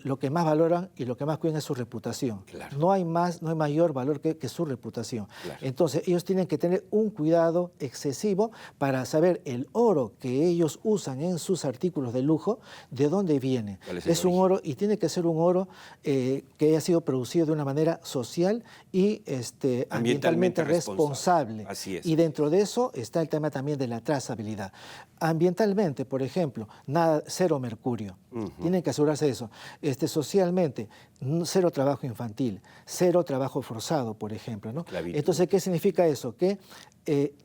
lo que más valoran y lo que más cuidan es su reputación. Claro. No hay mayor valor que su reputación. Claro. Entonces, ellos tienen que tener un cuidado excesivo para saber el oro que ellos usan en sus artículos de lujo, de dónde viene. Es un oro y tiene que ser un oro que haya sido producido de una manera social y ambientalmente responsable. Así es. Y dentro de eso está el tema también de la trazabilidad. Ambientalmente, por ejemplo, nada, cero mercurio. Tienen que asegurarse de eso. Socialmente, cero trabajo infantil, cero trabajo forzado, por ejemplo, ¿no? Entonces, ¿qué significa eso? Que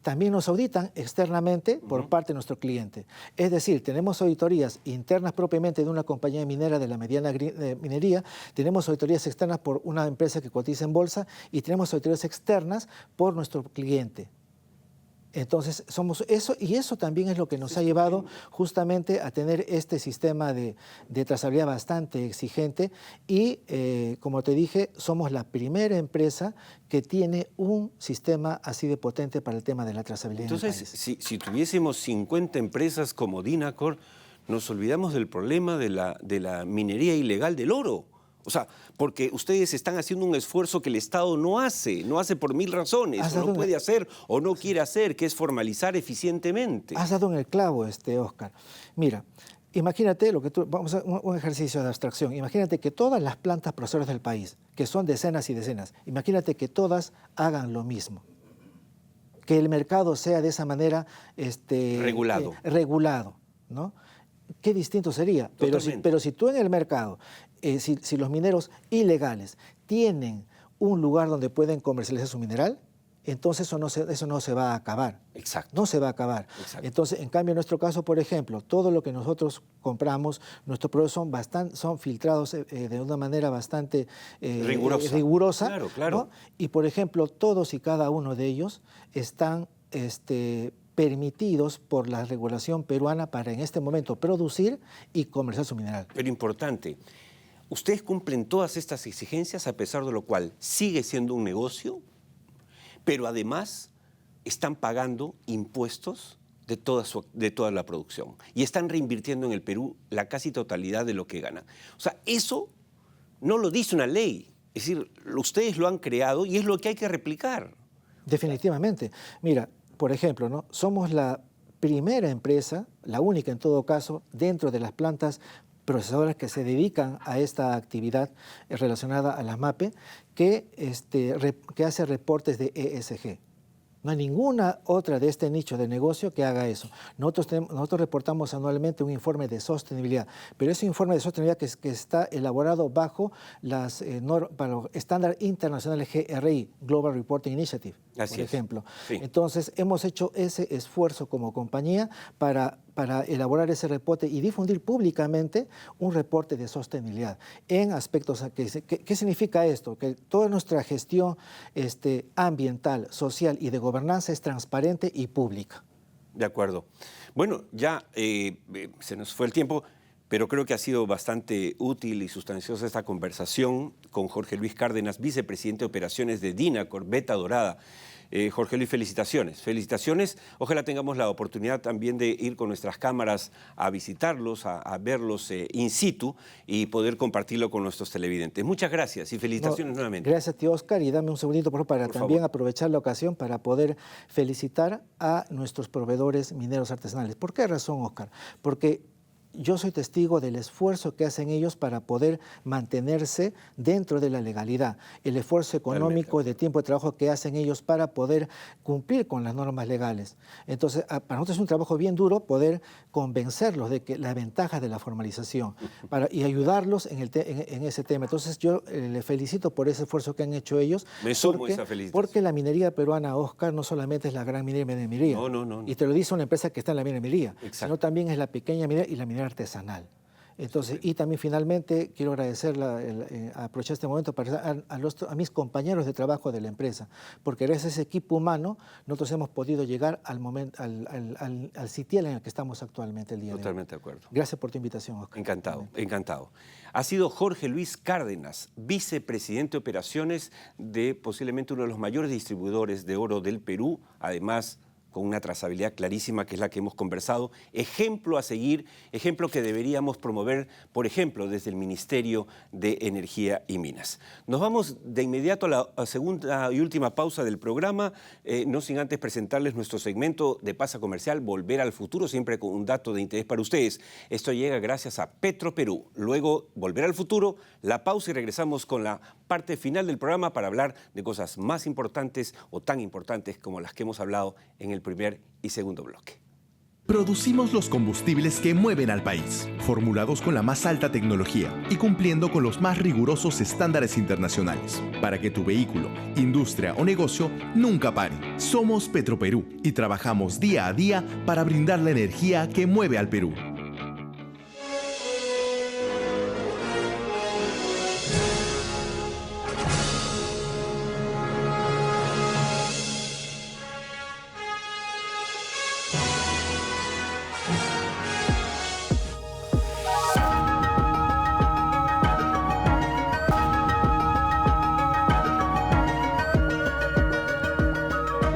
también nos auditan externamente por parte de nuestro cliente. Es decir, tenemos auditorías internas propiamente de una compañía minera de la mediana minería, tenemos auditorías externas por una empresa que cotiza en bolsa y tenemos auditorías externas por nuestro cliente. Entonces, somos eso, y eso también es lo que nos ha llevado justamente a tener este sistema de trazabilidad bastante exigente y, como te dije, somos la primera empresa que tiene un sistema así de potente para el tema de la trazabilidad. Entonces, si tuviésemos 50 empresas como Dynacor, nos olvidamos del problema de la minería ilegal del oro. O sea, porque ustedes están haciendo un esfuerzo que el Estado no hace por mil razones, o no puede hacer o no quiere hacer, que es formalizar eficientemente. Has dado en el clavo, Oscar. Mira, imagínate vamos a un ejercicio de abstracción. Imagínate que todas las plantas procesoras del país, que son decenas y decenas, imagínate que todas hagan lo mismo. Que el mercado sea de esa manera regulado, ¿no? Qué distinto sería. Pero si tú en el mercado, si los mineros ilegales tienen un lugar donde pueden comercializar su mineral, entonces eso no se va a acabar. Exacto. No se va a acabar. Exacto. Entonces, en cambio, en nuestro caso, por ejemplo, todo lo que nosotros compramos, nuestros productos son filtrados de una manera bastante rigurosa. Claro, claro. ¿no? Y, por ejemplo, todos y cada uno de ellos están permitidos por la regulación peruana para en este momento producir y comerciar su mineral. Pero importante, ustedes cumplen todas estas exigencias, a pesar de lo cual sigue siendo un negocio, pero además están pagando impuestos de toda la producción y están reinvirtiendo en el Perú la casi totalidad de lo que ganan. O sea, eso no lo dice una ley, es decir, ustedes lo han creado y es lo que hay que replicar. Definitivamente. Mira, por ejemplo, ¿no? Somos la primera empresa, la única en todo caso, dentro de las plantas procesadoras que se dedican a esta actividad relacionada a las MAPE, que hace reportes de ESG. No hay ninguna otra de este nicho de negocio que haga eso. Nosotros reportamos anualmente un informe de sostenibilidad, pero ese informe de sostenibilidad que está elaborado bajo los estándares internacionales GRI, Global Reporting Initiative, por ejemplo. Sí. Entonces, hemos hecho ese esfuerzo como compañía para elaborar ese reporte y difundir públicamente un reporte de sostenibilidad en aspectos. ¿Qué significa esto? Que toda nuestra gestión ambiental, social y de gobernanza es transparente y pública. De acuerdo. Bueno, ya se nos fue el tiempo, pero creo que ha sido bastante útil y sustanciosa esta conversación con Jorge Luis Cárdenas, vicepresidente de operaciones de Dynacor, Beta Dorada. Jorge Luis, felicitaciones. Felicitaciones. Ojalá tengamos la oportunidad también de ir con nuestras cámaras a visitarlos, a verlos in situ y poder compartirlo con nuestros televidentes. Muchas gracias y felicitaciones nuevamente. Gracias, tío Oscar, y dame un segundito por también aprovechar la ocasión para poder felicitar a nuestros proveedores mineros artesanales. ¿Por qué razón, Oscar? Porque yo soy testigo del esfuerzo que hacen ellos para poder mantenerse dentro de la legalidad, el esfuerzo económico y de tiempo de trabajo que hacen ellos para poder cumplir con las normas legales. Entonces, para nosotros es un trabajo bien duro poder convencerlos de que las ventajas de la formalización y ayudarlos en ese tema. Entonces, yo les felicito por ese esfuerzo que han hecho ellos. Me sumo a esa felicitación. Porque la minería peruana, Oscar, no solamente es la gran minería. No. Y te lo dice una empresa que está en la minería, Exacto. sino también es la pequeña minería y la minería artesanal. Entonces, y también finalmente quiero agradecer, aprovechar este momento para a mis compañeros de trabajo de la empresa, porque gracias a ese equipo humano nosotros hemos podido llegar al sitial en el que estamos actualmente el día de hoy. Totalmente de acuerdo. Gracias por tu invitación, Oscar. Encantado. Ha sido Jorge Luis Cárdenas, vicepresidente de operaciones de posiblemente uno de los mayores distribuidores de oro del Perú, además con una trazabilidad clarísima, que es la que hemos conversado, ejemplo a seguir, ejemplo que deberíamos promover, por ejemplo, desde el Ministerio de Energía y Minas. Nos vamos de inmediato a la segunda y última pausa del programa, no sin antes presentarles nuestro segmento de Pasa Comercial, Volver al Futuro, siempre con un dato de interés para ustedes. Esto llega gracias a Petroperú. Luego, Volver al Futuro, la pausa y regresamos con la parte final del programa para hablar de cosas más importantes o tan importantes como las que hemos hablado en el primer y segundo bloque. Producimos los combustibles que mueven al país, formulados con la más alta tecnología y cumpliendo con los más rigurosos estándares internacionales, para que tu vehículo, industria o negocio nunca pare. Somos Petroperú y trabajamos día a día para brindar la energía que mueve al Perú.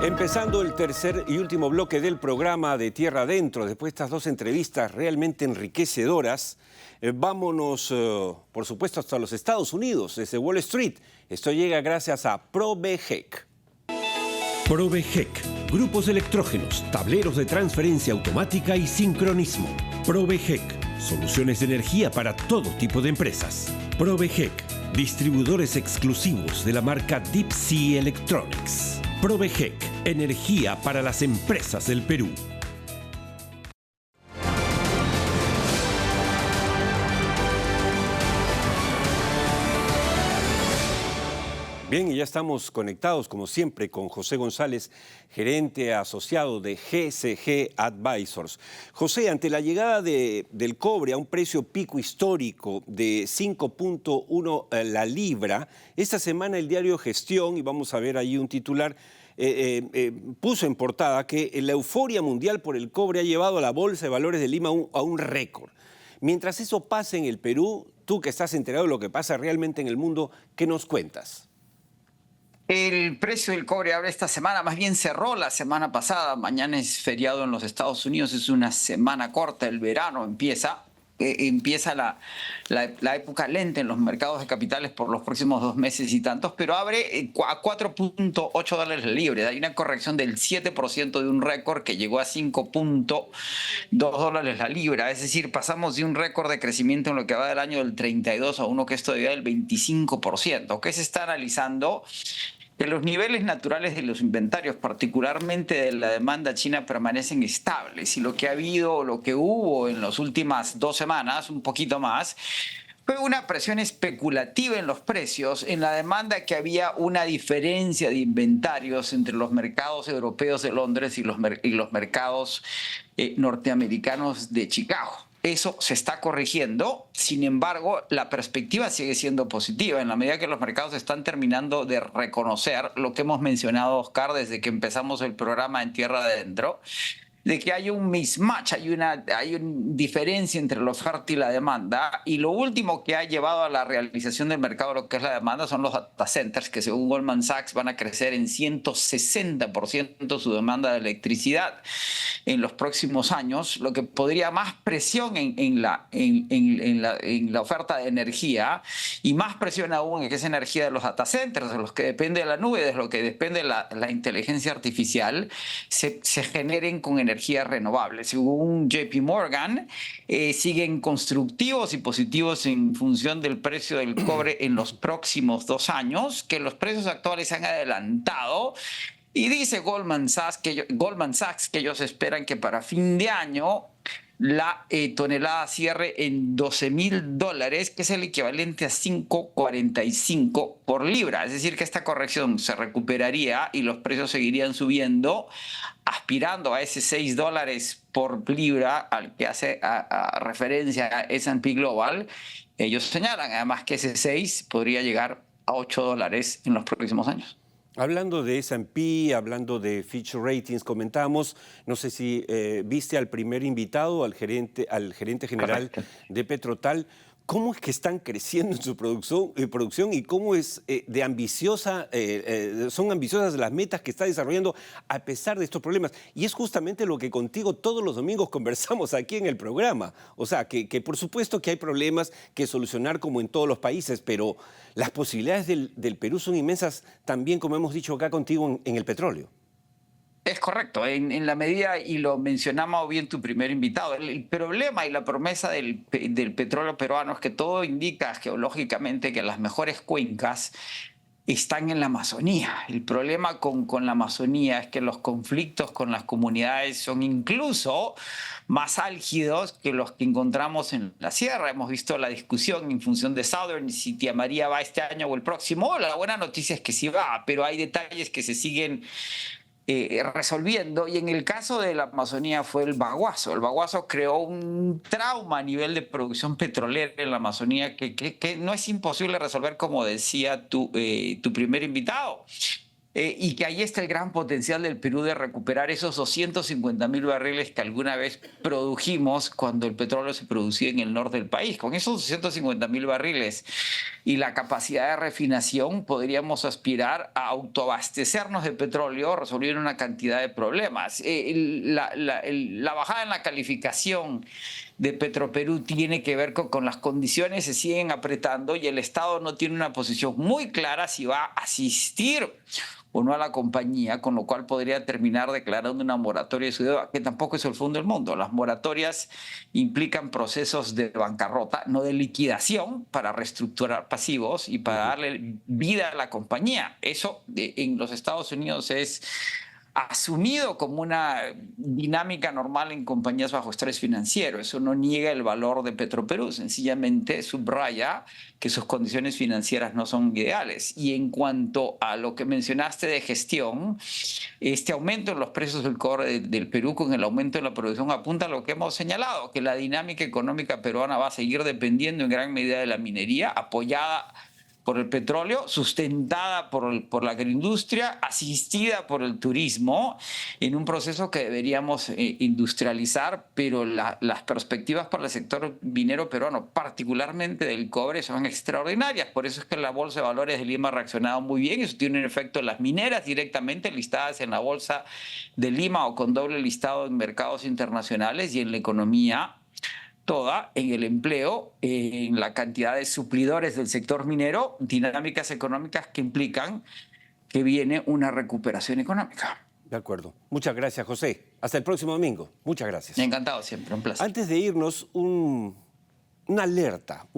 Empezando el tercer y último bloque del programa de Tierra Adentro, después de estas dos entrevistas realmente enriquecedoras, vámonos, por supuesto, hasta los Estados Unidos, desde Wall Street. Esto llega gracias a ProBHEC. ProBHEC, grupos electrógenos, tableros de transferencia automática y sincronismo. ProBHEC, soluciones de energía para todo tipo de empresas. ProBHEC, distribuidores exclusivos de la marca Deep Sea Electronics. ProBHEC, energía para las empresas del Perú. Bien, y ya estamos conectados, como siempre, con José González, gerente asociado de GCG Advisors. José, ante la llegada del cobre a un precio pico histórico de 5.1 la libra, esta semana el diario Gestión, y vamos a ver ahí un titular, puso en portada que la euforia mundial por el cobre ha llevado a la Bolsa de Valores de Lima a un récord. Mientras eso pasa en el Perú, tú que estás enterado de lo que pasa realmente en el mundo, ¿qué nos cuentas? El precio del cobre abre esta semana, más bien cerró la semana pasada. Mañana es feriado en los Estados Unidos, es una semana corta, el verano empieza la época lenta en los mercados de capitales por los próximos 2 meses y tantos, pero abre a 4.8 dólares la libra. Hay una corrección del 7% de un récord que llegó a 5.2 dólares la libra. Es decir, pasamos de un récord de crecimiento en lo que va del año del 32 a uno que es todavía del 25%. ¿Qué se está analizando? Que los niveles naturales de los inventarios, particularmente de la demanda china, permanecen estables. Y lo que ha habido, lo que hubo en las últimas 2 semanas, un poquito más, fue una presión especulativa en los precios, en la demanda, que había una diferencia de inventarios entre los mercados europeos de Londres y los mercados norteamericanos de Chicago. Eso se está corrigiendo, sin embargo, la perspectiva sigue siendo positiva en la medida que los mercados están terminando de reconocer lo que hemos mencionado, Oscar, desde que empezamos el programa en Tierra Adentro, de que hay un mismatch, hay una diferencia entre la oferta y la demanda, y lo último que ha llevado a la realización del mercado lo que es la demanda son los data centers, que según Goldman Sachs van a crecer en 160% su demanda de electricidad en los próximos años, lo que podría más presión en la oferta de energía, y más presión aún en que esa energía de los data centers, de los que depende de la nube, de lo que depende la inteligencia artificial, se generen con energía renovable. Según JP Morgan, siguen constructivos y positivos en función del precio del cobre en los próximos 2 años, que los precios actuales se han adelantado. Y dice Goldman Sachs que ellos esperan que para fin de año la tonelada cierre en $12,000, que es el equivalente a 5.45 por libra. Es decir, que esta corrección se recuperaría y los precios seguirían subiendo, aspirando a ese $6 por libra al que hace referencia a S&P Global. Ellos señalan además que ese 6 podría llegar a $8 en los próximos años. Hablando de S&P, hablando de Fitch Ratings, comentábamos, no sé si viste al primer invitado, al gerente general de Petrotal. ¿Cómo es que están creciendo en su producción y cómo es de ambiciosa, son ambiciosas las metas que está desarrollando a pesar de estos problemas? Y es justamente lo que contigo todos los domingos conversamos aquí en el programa. O sea, que por supuesto que hay problemas que solucionar como en todos los países, pero las posibilidades del Perú son inmensas también, como hemos dicho acá contigo, en el petróleo. Es correcto, en la medida, y lo mencionaba bien tu primer invitado, el problema y la promesa del petróleo peruano es que todo indica geológicamente que las mejores cuencas están en la Amazonía. El problema con la Amazonía es que los conflictos con las comunidades son incluso más álgidos que los que encontramos en la sierra. Hemos visto la discusión en función de Southern, si Tía María va este año o el próximo. La buena noticia es que sí va, pero hay detalles que se siguen resolviendo, y en el caso de la Amazonía fue el baguazo. El baguazo creó un trauma a nivel de producción petrolera en la Amazonía que no es imposible resolver, como decía tu primer invitado. Y que ahí está el gran potencial del Perú de recuperar esos 250.000 barriles que alguna vez produjimos cuando el petróleo se producía en el norte del país. Con esos 250.000 barriles y la capacidad de refinación podríamos aspirar a autoabastecernos de petróleo, resolviendo una cantidad de problemas. La bajada en la calificación de Petroperú tiene que ver con las condiciones se siguen apretando y el Estado no tiene una posición muy clara si va a asistir o no a la compañía, con lo cual podría terminar declarando una moratoria de su deuda, que tampoco es el fondo del mundo. Las moratorias implican procesos de bancarrota, no de liquidación, para reestructurar pasivos y para darle vida a la compañía. Eso en los Estados Unidos es asumido como una dinámica normal en compañías bajo estrés financiero. Eso no niega el valor de Petroperú, sencillamente subraya que sus condiciones financieras no son ideales. Y en cuanto a lo que mencionaste de gestión, este aumento en los precios del cobre del Perú con el aumento de la producción apunta a lo que hemos señalado, que la dinámica económica peruana va a seguir dependiendo en gran medida de la minería, apoyada por el petróleo, sustentada por la agroindustria, asistida por el turismo, en un proceso que deberíamos industrializar, pero las perspectivas para el sector minero peruano, particularmente del cobre, son extraordinarias. Por eso es que la Bolsa de Valores de Lima ha reaccionado muy bien. Eso tiene un efecto en las mineras directamente listadas en la Bolsa de Lima o con doble listado en mercados internacionales, y en la economía toda, en el empleo, en la cantidad de suplidores del sector minero, dinámicas económicas que implican que viene una recuperación económica. De acuerdo. Muchas gracias, José. Hasta el próximo domingo. Muchas gracias. Encantado siempre, un placer. Antes de irnos, una alerta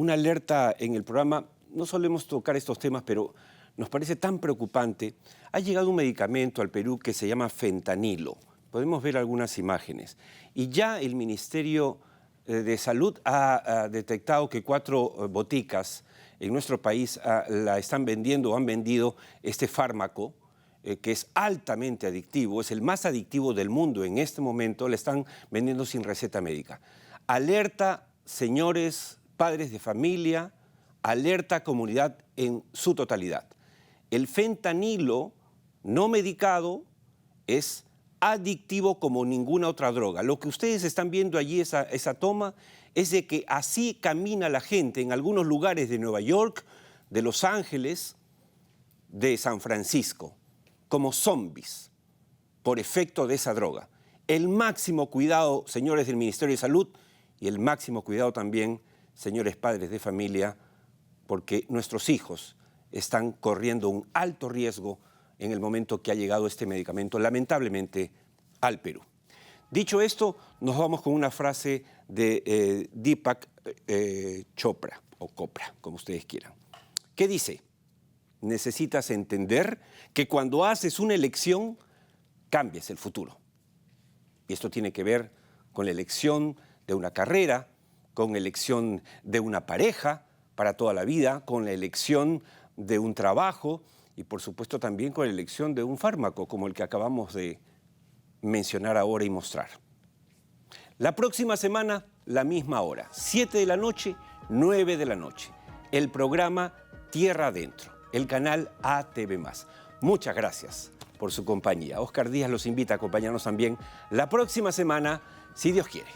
en el programa. No solemos tocar estos temas, pero nos parece tan preocupante. Ha llegado un medicamento al Perú que se llama fentanilo. Podemos ver algunas imágenes. Y ya el Ministerio de Salud ha detectado que 4 boticas en nuestro país la están vendiendo o han vendido este fármaco que es altamente adictivo, es el más adictivo del mundo en este momento, le están vendiendo sin receta médica. Alerta, señores, padres de familia, alerta comunidad en su totalidad. El fentanilo no medicado es adictivo como ninguna otra droga. Lo que ustedes están viendo allí, esa toma, es de que así camina la gente en algunos lugares de Nueva York, de Los Ángeles, de San Francisco, como zombies, por efecto de esa droga. El máximo cuidado, señores del Ministerio de Salud, y el máximo cuidado también, señores padres de familia, porque nuestros hijos están corriendo un alto riesgo en el momento que ha llegado este medicamento, lamentablemente, al Perú. Dicho esto, nos vamos con una frase de Deepak Chopra, o Chopra, como ustedes quieran. ¿Qué dice? Necesitas entender que cuando haces una elección, cambias el futuro. Y esto tiene que ver con la elección de una carrera, con la elección de una pareja para toda la vida, con la elección de un trabajo, y por supuesto también con la elección de un fármaco como el que acabamos de mencionar ahora y mostrar. La próxima semana, la misma hora, 7 de la noche, 9 de la noche. El programa Tierra Adentro, el canal ATV+. Muchas gracias por su compañía. Oscar Díaz los invita a acompañarnos también la próxima semana, si Dios quiere.